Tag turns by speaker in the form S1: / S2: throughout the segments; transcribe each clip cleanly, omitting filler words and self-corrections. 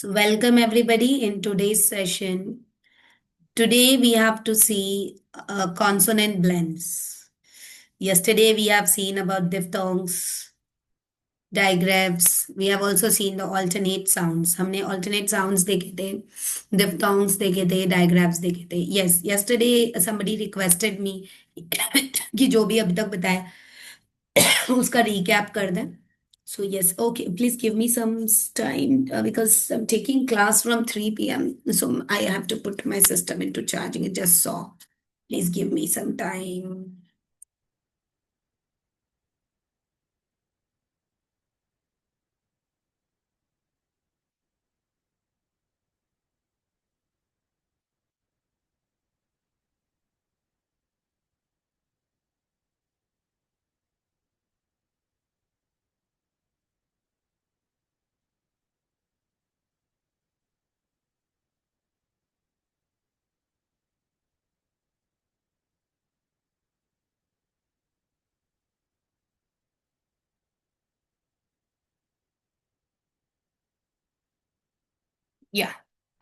S1: So, welcome everybody in today's session. Today we have to see consonant blends. Yesterday we have seen about diphthongs, digraphs. We have also seen the alternate sounds. हमने alternate sounds देखे थे, diphthongs देखे थे, digraphs देखे थे. Yes, yesterday somebody requested me कि जो भी अभी तक बताया उसका recap कर दें. So yes, okay. Please give me some time because I'm taking class from 3 p.m. So I have to put my system into charging. It just saw. Please give me some time. Yeah.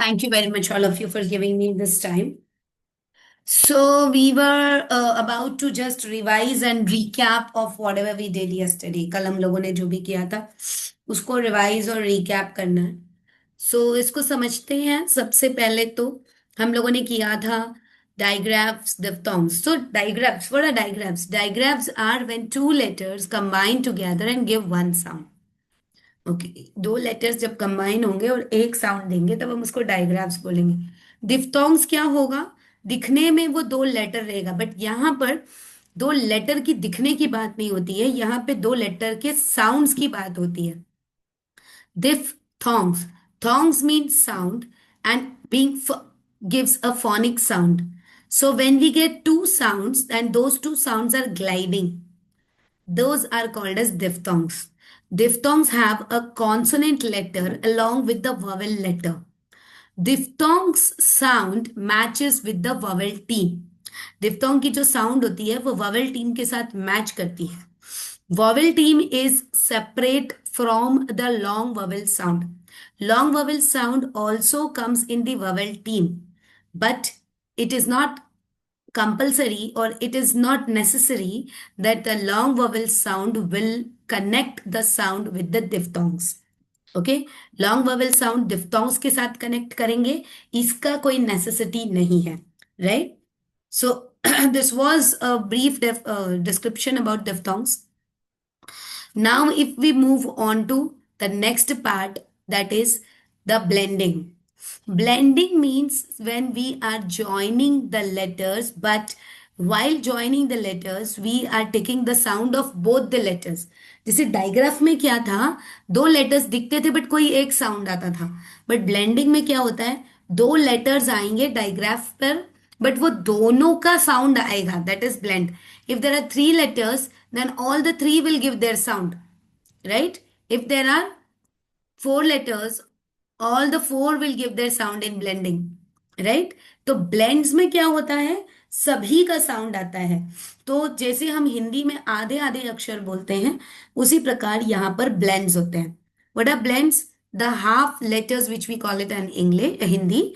S1: Thank you very much, all of you, for giving me this time. So we were about to just revise and recap of whatever we did yesterday. कल हम लोगों ने जो भी किया था उसको revise और रिकैप करना है. सो इसको समझते हैं. सबसे पहले तो हम लोगों ने किया था digraphs, diphthongs. So digraphs, what are digraphs? Digraphs are when two letters combine together and give one sound. Okay, दो लेटर्स जब कंबाइन होंगे और एक साउंड देंगे तब हम उसको डायग्राफ्स बोलेंगे. डिफ्थोंग्स क्या होगा? दिखने में वो दो लेटर रहेगा, बट यहाँ पर दो लेटर की दिखने की बात नहीं होती है, यहाँ पे दो लेटर के साउंड्स की बात होती है. Diphthongs. Thongs means sound and gives a phonic sound. So when we get two sounds and those two sounds are gliding, those are called as diphthongs. Diphthongs have a consonant letter along with the vowel letter. Diphthongs sound matches with the vowel team. Diphthong की जो sound होती है वो vowel team के साथ match करती है. Vowel team is separate from the long vowel sound. Long vowel sound also comes in the vowel team, but it is not compulsory or it is not necessary that the long vowel sound will connect the sound with the diphthongs. Okay, long vowel sound diphthongs के साथ connect करेंगे, इसका कोई necessity नहीं है. Right? So this was a brief description about diphthongs. Now, if we move on to the next part, that is the blending. Blending means when we are joining the letters, but while joining the letters, we are taking the sound of both the letters. जैसे digraph में क्या था, दो letters दिखते थे but कोई एक sound आता था. बट ब्लेंडिंग में क्या होता है, दो लेटर्स आएंगे डायग्राफ पर बट वो दोनों का साउंड आएगा. That is blend. If there are three letters then all the three will give their sound, right? If there are four letters, all the four will give their sound in blending, right? तो blends में क्या होता है, सभी का sound आता है. तो जैसे हम हिंदी में आधे आधे अक्षर बोलते हैं, उसी प्रकार यहाँ पर blends होते हैं. What are blends? The half letters which we call it in English, Hindi,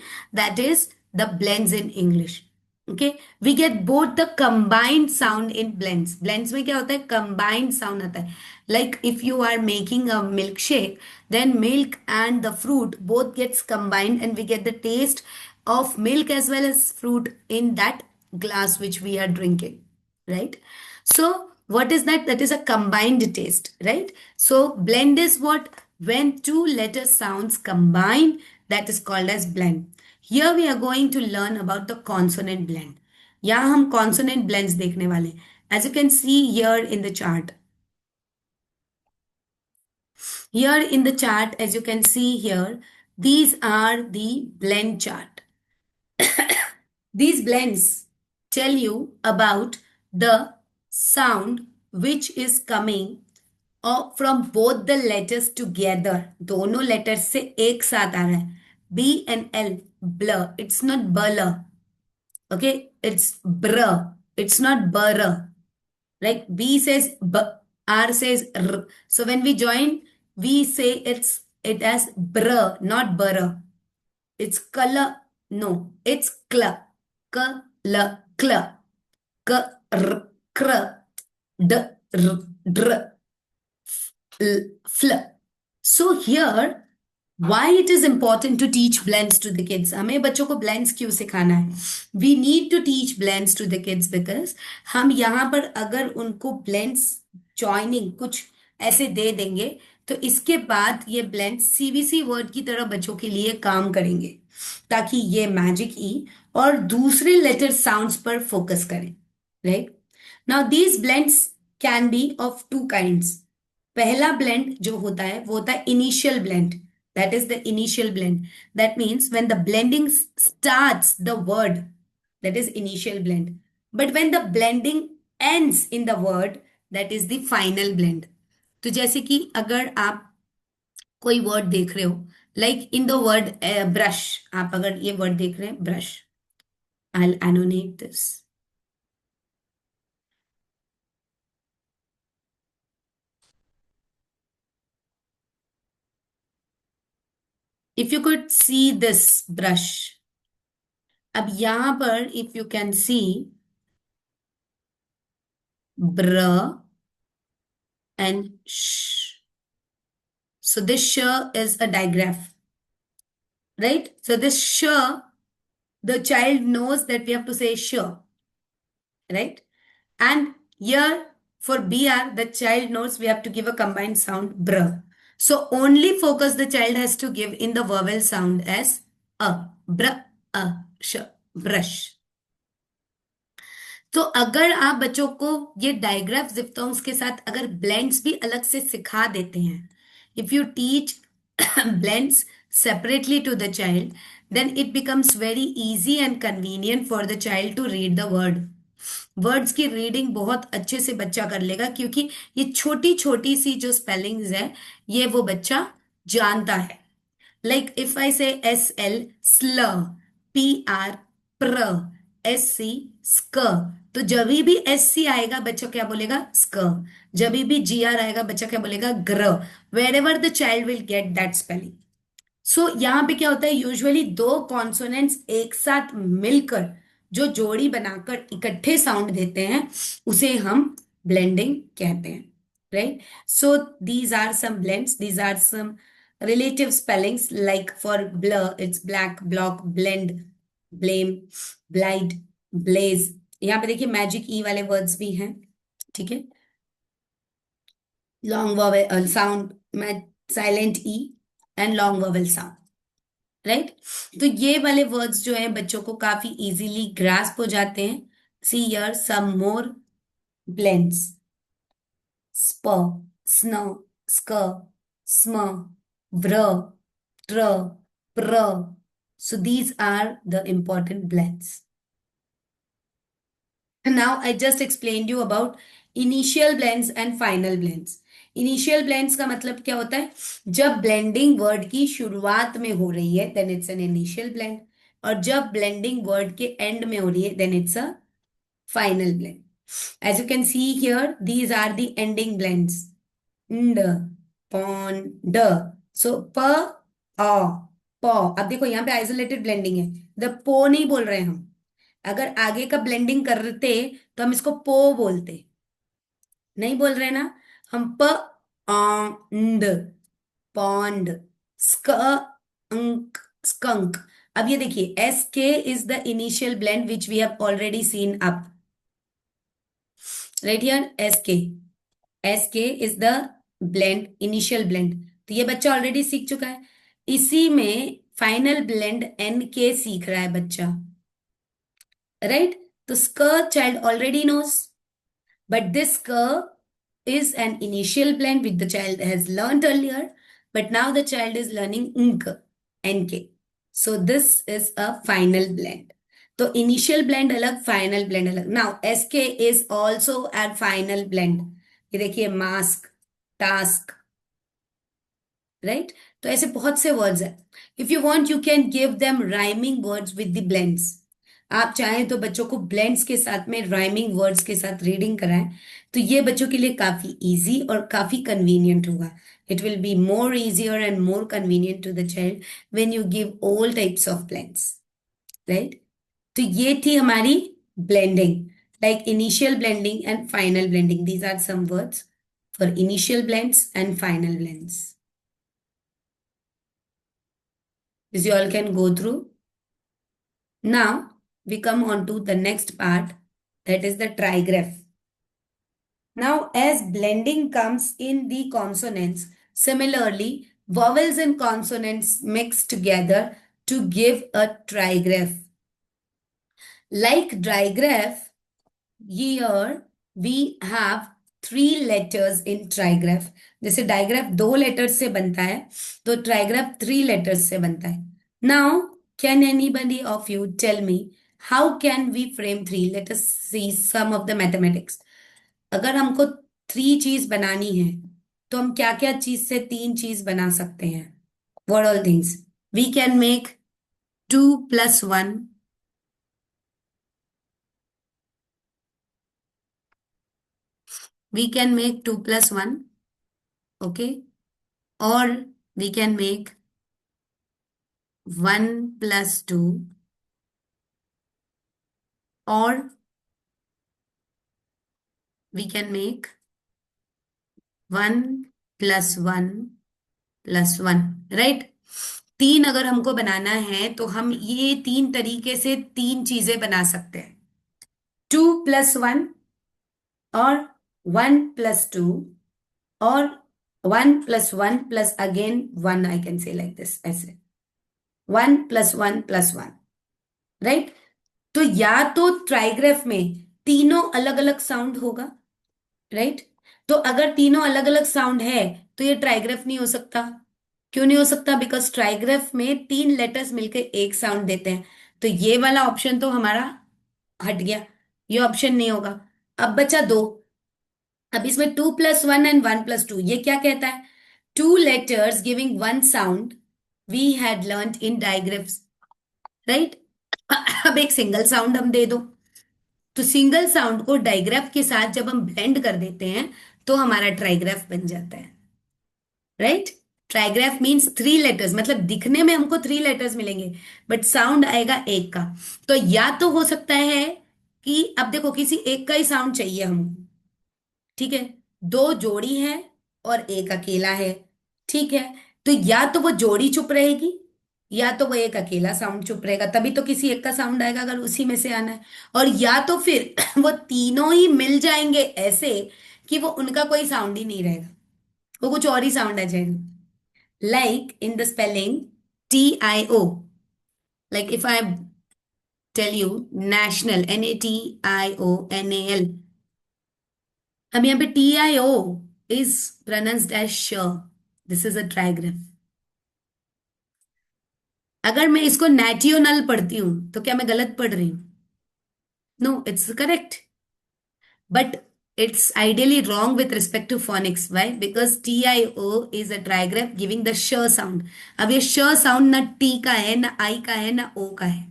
S1: that is the blends in English. ओके, we get both the combined sound in blends. Blends में क्या होता है, कंबाइंड साउंड आता है. Like if you are making a milk shake, then milk and the fruit both gets combined and we get the taste of milk as well as fruit in that glass which we are drinking, right? So what is that? That is a combined taste, right? So blend is what? When two letter sounds combine, that is called as blend. Here we are going to learn about the consonant blend. यहाँ हम consonant blends देखने वाले हैं. As you can see here in the chart. Here in the chart, as you can see here, these are the blend chart. These blends tell you about the sound which is coming from both the letters together. दोनों letters से एक साथ आ रहा है. B and L, blur. It's not blur. Okay, it's br. It's not burr. Like B says b, R says r. So when we join, we say it's it as br, not br. It's color. No, it's cl. Cl, cl. K, r, kr, d, r, dr, fl. So here, why it is important to teach blends to the kids? हमें बच्चों को blends क्यों सिखाना है? We need to teach blends to the kids because हम यहाँ पर अगर उनको blends joining कुछ ऐसे दे देंगे तो इसके बाद ये blends सीवीसी वर्ड की तरह बच्चों के लिए काम करेंगे ताकि ये मैजिक ई और दूसरे लेटर साउंड्स पर फोकस करें, right? Now these blends can be of two kinds. पहला ब्लेंड जो होता है वो होता है initial blend. That is the initial blend. That means when the blending starts the word, that is initial blend. But when the blending ends in the word, that is the final blend. तो जैसे कि अगर आप कोई word देख रहे हो, like in the word brush, आप अगर ये वर्ड देख रहे हैं brush, I will annotate this. If you could see this brush, अब यहां पर if you can see br and sh. So this sh is a digraph, right? So this sh, the child knows that we have to say sh, right? And here for br, the child knows we have to give a combined sound br. So only focus the child has to give in the vowel sound as a, br, a, sh, brush. तो अगर आप बच्चों को ये digraph जिप्थोंग्स के साथ अगर blends भी अलग से सिखा देते हैं, if you teach blends separately to the child, then it becomes very easy and convenient for the child to read the word. Words की रीडिंग बहुत अच्छे से बच्चा कर लेगा क्योंकि ये छोटी छोटी सी जो स्पेलिंग्स है ये वो बच्चा जानता है. लाइक इफ आई से एस एल स्ल, पी आर प्र, एस सी स्क, तो जब भी एस सी आएगा बच्चा क्या बोलेगा स्क. जब भी जी आर आएगा बच्चा क्या बोलेगा ग्र. Wherever the child will get that spelling. So यहाँ पे क्या होता है, यूजुअली दो कॉन्सोनेंट्स एक साथ मिलकर जो जोड़ी बनाकर इकट्ठे साउंड देते हैं उसे हम ब्लेंडिंग कहते हैं, right? So these are some blends, these are some relative spellings. Like for blur, it's black, block, blend, blame, blind, blaze. यहाँ पे देखिए मैजिक ई वाले वर्ड्स भी हैं, ठीक है? Long vowel sound, silent E and long vowel sound, right? तो ये वाले वर्ड्स जो हैं बच्चों को काफी इजीली ग्रास्प हो जाते हैं. See here some more blends: स्प, स्न, स्क, स्म, vr, tr, pr. So these are the important blends. And now I just explained you about initial blends and final blends. Initial blends का मतलब क्या होता है, जब blending word की शुरुआत में हो रही है then it's an initial blend, और जब blending word के end में हो रही है then it's a final blend. As you can see here, these are the ending blends: nd, pond. सो प अ प. अब देखो यहाँ पे आइसोलेटेड ब्लेंडिंग है, द पो नहीं बोल रहे हम. अगर आगे का ब्लेंडिंग करते तो हम इसको पो बोलते, नहीं बोल रहे ना हम. प अंड, पॉन्ड, स्क अंक, स्कंक. अब ये देखिए S K is the initial blend which we have already seen up, right here. S K is the blend, initial blend. तो ये बच्चा ऑलरेडी सीख चुका है. इसी में फाइनल ब्लेंड एन के सीख रहा है बच्चा, राइट? तो स्क child already knows, but this क is an initial blend which the child has learned earlier, but now the child is learning nk. So this is a final blend. तो initial blend अलग, final blend अलग. Now sk is also a final blend. ये देखिए mask, task, right? तो ऐसे बहुत से words हैं. If you want you can give them rhyming words with the blends. आप चाहें तो बच्चों को ब्लेंड्स के साथ में राइमिंग वर्ड्स के साथ रीडिंग कराएं, तो ये बच्चों के लिए काफी इजी और काफी कन्वीनियंट होगा. It will be more easier and more convenient to the child when you give all types of blends, right. तो ये थी हमारी blending, like initial blending and final blending. These are some words for initial blends and final blends. This you all can go through. Now we come on to the next part, that is the trigraph. Now, as blending comes in the consonants, similarly, vowels and consonants mix together to give a trigraph. Like digraph, here we have three letters in trigraph. जैसे digraph दो letters से बनता है, तो trigraph three letters से बनता है. Now, can anybody of you tell me how can we frame three? Let us see some of the mathematics. अगर हमको थ्री चीज बनानी है, तो हम क्या क्या चीज से तीन चीज बना सकते हैं? What all things? We can make 2 plus 1. We can make 2 plus 1. Okay. Or we can make 1 plus 2. Or we can make 1 plus 1 plus 1. Right? तीन अगर हमको बनाना है तो हम ये तीन तरीके से तीन चीजें बना सकते हैं. 2 plus 1 और 1 plus 2 और 1 plus 1 plus again 1. I can say like this, ऐसे 1 plus 1 plus 1. राइट. तो या तो ट्राइग्राफ में तीनों अलग अलग साउंड होगा, राइट. तो अगर तीनों अलग अलग साउंड है तो ये ट्राइग्राफ नहीं हो सकता. क्यों नहीं हो सकता? बिकॉज ट्राइग्राफ में तीन लेटर्स मिलकर एक साउंड देते हैं. तो ये वाला ऑप्शन तो हमारा हट गया, ये ऑप्शन नहीं होगा. अब बचा दो. अब इसमें 2 plus 1 and 1 plus 2, ये क्या कहता है? Two letters giving one sound we had learn in digraphs, right. अब एक सिंगल साउंड हम दे दो, तो सिंगल साउंड को डायग्राफ के साथ जब हम ब्लेंड कर देते हैं तो हमारा ट्राइग्राफ बन जाता है, राइट. ट्राइग्राफ मीन्स थ्री लेटर्स, मतलब दिखने में हमको थ्री लेटर्स मिलेंगे बट साउंड आएगा एक का. तो या तो हो सकता है कि अब देखो किसी एक का ही साउंड चाहिए हमको, ठीक है. दो जोड़ी है और एक अकेला है, ठीक है. तो या तो वो जोड़ी चुप रहेगी या तो वो एक अकेला साउंड चुप रहेगा, तभी तो किसी एक का साउंड आएगा अगर उसी में से आना है. और या तो फिर वो तीनों ही मिल जाएंगे ऐसे कि वो उनका कोई साउंड ही नहीं रहेगा, वो कुछ और ही साउंड आ जाएगा. Like in the spelling TIO, like if I tell you national, NATIONAL. अब यहाँ पे TIO is pronounced as sh. This is a trigraph. अगर मैं इसको नेटियोनल पढ़ती हूं तो क्या मैं गलत पढ़ रही हूं? No, it's correct. But it's ideally wrong with respect to phonics. Why? Because TIO is a trigraph giving the sh sound. अब ये sh sound ना T का है, ना I का है, ना O का है.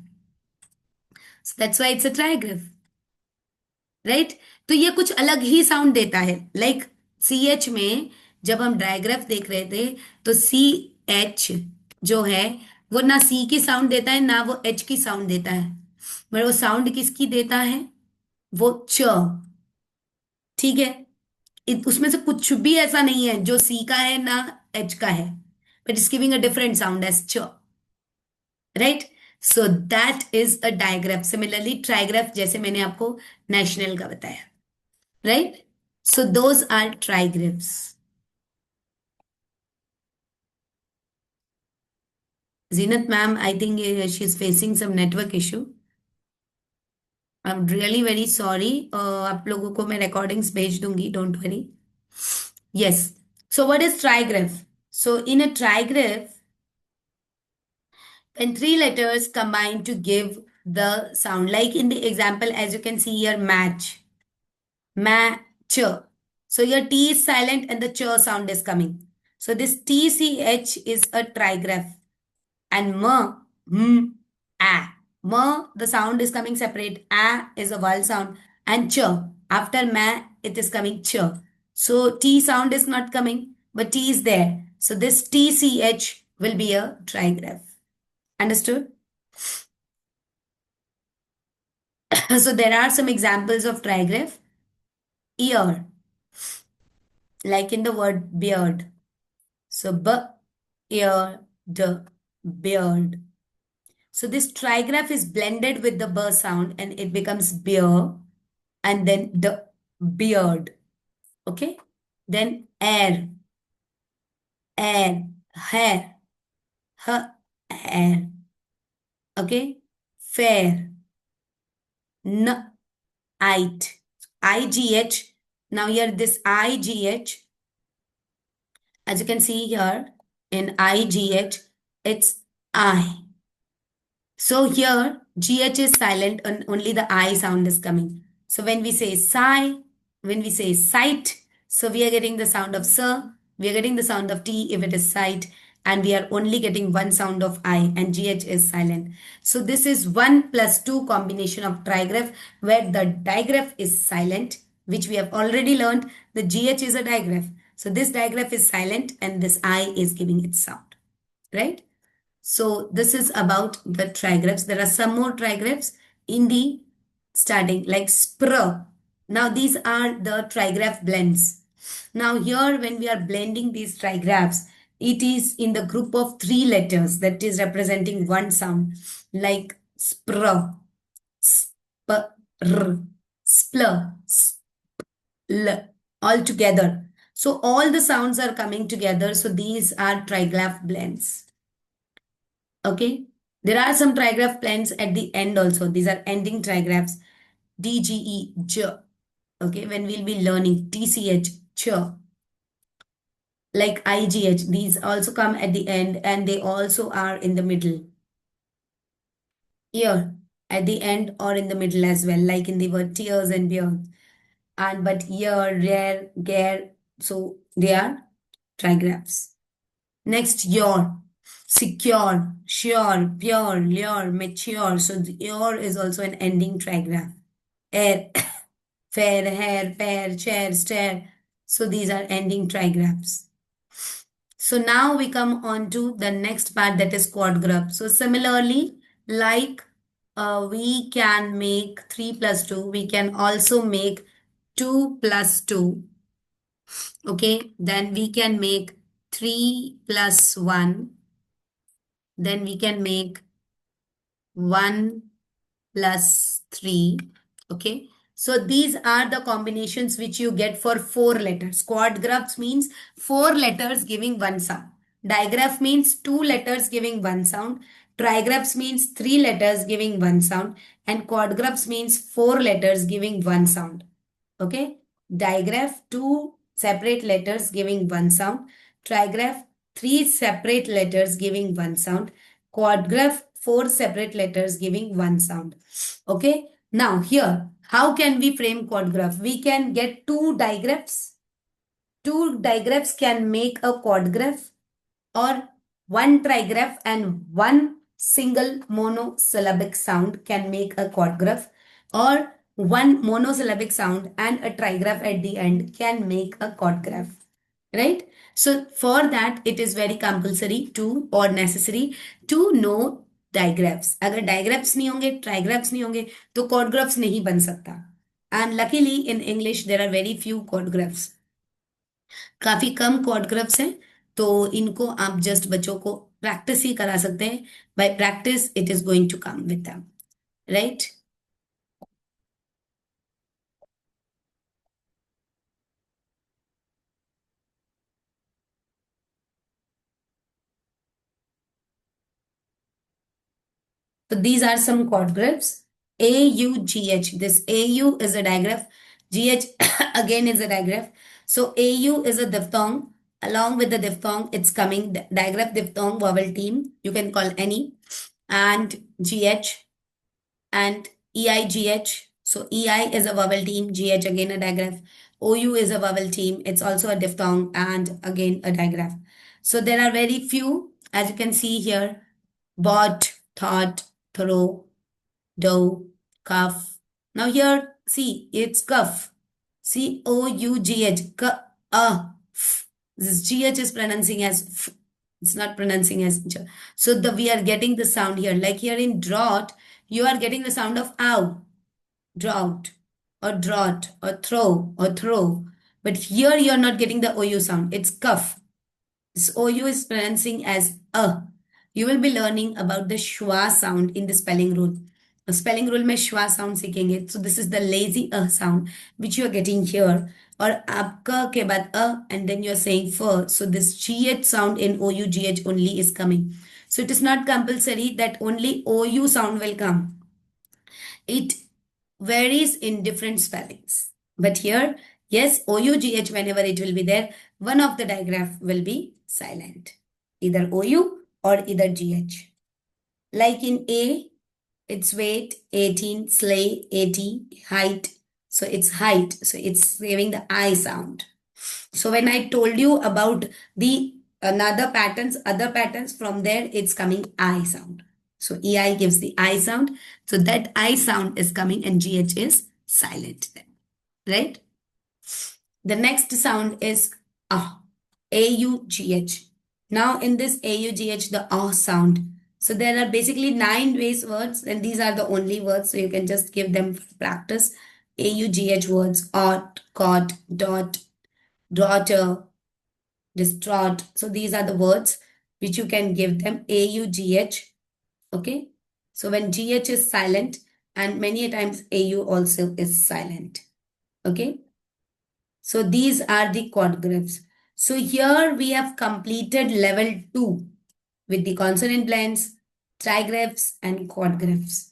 S1: So that's why it's a trigraph. Right. तो ये कुछ अलग ही साउंड देता है. लाइक CH में जब हम डायग्राफ देख रहे थे तो CH जो है वो ना C की साउंड देता है ना वो H की साउंड देता है, मगर वो साउंड किसकी देता है? वो च. ठीक है. उसमें से कुछ भी ऐसा नहीं है जो C का है ना H का है, but it's giving a different sound as च, right. So that is a digraph. Similarly trigraph जैसे मैंने आपको नेशनल का बताया, right? So those are trigraphs. Zenith ma'am, I think she's facing some network issue. I'm really very sorry. आप लोगों को मैं recordings भेज दूंगी, don't worry. Yes. So what is trigraph? So in a trigraph, when three letters combine to give the sound, like in the example, as you can see here, match, match. So your T is silent and the ch sound is coming. So this TCH is a trigraph. And m, a. the sound is coming separate. A is a vowel sound. And ch, after ma, it is coming ch. So T sound is not coming, but T is there. So this TCH will be a trigraph. Understood? So there are some examples of trigraph. Ear, like in the word beard. So b, ear, d, beard. So this trigraph is blended with the b sound and it becomes beer and then the beard. Okay. Then air, air, hair, her, air. Okay. Fair, n, it, igh. Now here this igh, as you can see here in igh, it's I. So here GH is silent and only the I sound is coming. So when we say sigh, when we say sight, so we are getting the sound of sir, we are getting the sound of T if it is sight, and we are only getting one sound of I and GH is silent. So this is 1 plus 2 combination of trigraph where the digraph is silent, which we have already learned. The GH is a digraph. So this digraph is silent and this I is giving its sound, right? So this is about the trigraphs. There are some more trigraphs in the starting like spr. Now these are the trigraph blends. Now here when we are blending these trigraphs, it is in the group of three letters that is representing one sound like spr, spr, spl, spl, all together. So all the sounds are coming together. So these are trigraph blends. Okay. There are some trigraph blends at the end also. These are ending trigraphs. DGE, j. Okay. When we'll be learning TCH, ch. Like IGH, these also come at the end and they also are in the middle. Here, at the end or in the middle as well, like in the word tears and beard. And but here, rare, gare, so they are trigraphs. Next, your, secure, sure, pure, lure, mature. So the your is also an ending trigraph. Air, fair, hair, pair, chair, stare. So these are ending trigraphs. So now we come on to the next part, that is quadgraph. So similarly, like we can make 3 plus 2, we can also make 2 plus 2. Okay, then we can make 3 plus 1. Then we can make 1 plus 3. Okay. So these are the combinations which you get for 4 letters. Quadgraphs means 4 letters giving one sound. Digraph means 2 letters giving one sound. Trigraphs means 3 letters giving one sound. And quadgraphs means 4 letters giving one sound. Okay. Digraph, 2 separate letters giving one sound. Trigraph, 3 separate letters giving one sound. Quadgraph, 4 separate letters giving one sound. Okay. Now here, how can we frame quadgraph? We can get 2 digraphs. 2 digraphs can make a quadgraph, or 1 trigraph and 1 single monosyllabic sound can make a quadgraph, or 1 monosyllabic sound and a trigraph at the end can make a quadgraph, right? So for that it is very compulsory to or necessary to know digraphs. अगर digraphs नहीं होंगे, trigraphs नहीं होंगे, तो quadgraphs नहीं बन सकता. And luckily in English there are very few quadgraphs. काफी कम quadgraphs हैं, तो इनको आप just बच्चों को practice ही करा सकते हैं. By practice it is going to come with them, right? So these are some quadgraphs. AUGH. This AU is a digraph. GH again is a digraph. So AU is a diphthong. Along with the diphthong, it's coming digraph, diphthong, vowel team. You can call any. And GH and EIGH. So EI is a vowel team. GH again a digraph. OU is a vowel team. It's also a diphthong and again a digraph. So there are very few, as you can see here. Bought, thought, throw, dough, cuff. Now here, see, it's cuff. Cough. This gh is pronouncing as f. It's not pronouncing as j. So the we are getting the sound here. Like here in drought, you are getting the sound of ow, drought, or drought, or throw, or throw. But here you are not getting the OU sound. It's cuff. This OU is pronouncing as a. You will be learning about the schwa sound in the spelling rule. The spelling rule में schwa sound सीखेंगे. So this is the lazy sound which you are getting here. और आपका के बाद and then you are saying for. So this GH sound in OU only is coming. So it is not compulsory that only OU sound will come. It varies in different spellings. But here, yes, OUGH, whenever it will be there, one of the digraph will be silent. Either OU or either GH. Like in A, it's weight, 18, sleigh, 80, height. So it's height. So it's saving the I sound. So when I told you about the other patterns from there, it's coming I sound. So EI gives the I sound. So that I sound is coming and GH is silent then, right? The next sound is AUGH. Now in this AUGH, the sound. So there are basically 9 base words and these are the only words. So you can just give them for practice. AUGH words, ought, caught, dot, daughter, distraught. So these are the words which you can give them AUGH. Okay. So when GH is silent and many a times AU also is silent. Okay. So these are the quadgraphs. So here we have completed level 2 with the consonant blends, trigraphs and quadgraphs.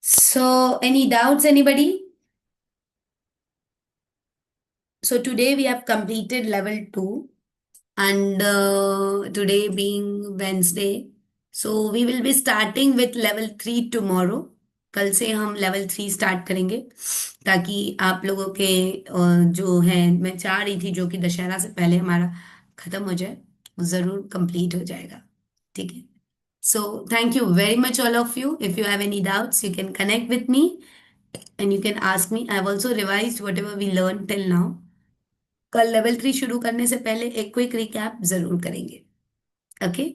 S1: So any doubts, anybody? So today we have completed level 2 and today being Wednesday. So we will be starting with level 3 tomorrow. कल से हम level 3 start करेंगे ताकि आप लोगों के जो है मैं चाह रही थी जो कि दशहरा से पहले हमारा खत्म हो जाए वो जरूर कंप्लीट हो जाएगा ठीक है so thank you very much all of you if you have any doubts you can connect with me and you can ask me I have also revised whatever we learn till now कल level 3 शुरू करने से पहले एक quick recap जरूर करेंगे okay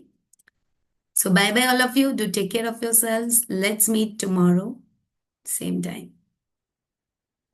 S1: So bye bye all of you. Do take care of yourselves. Let's meet tomorrow, same time.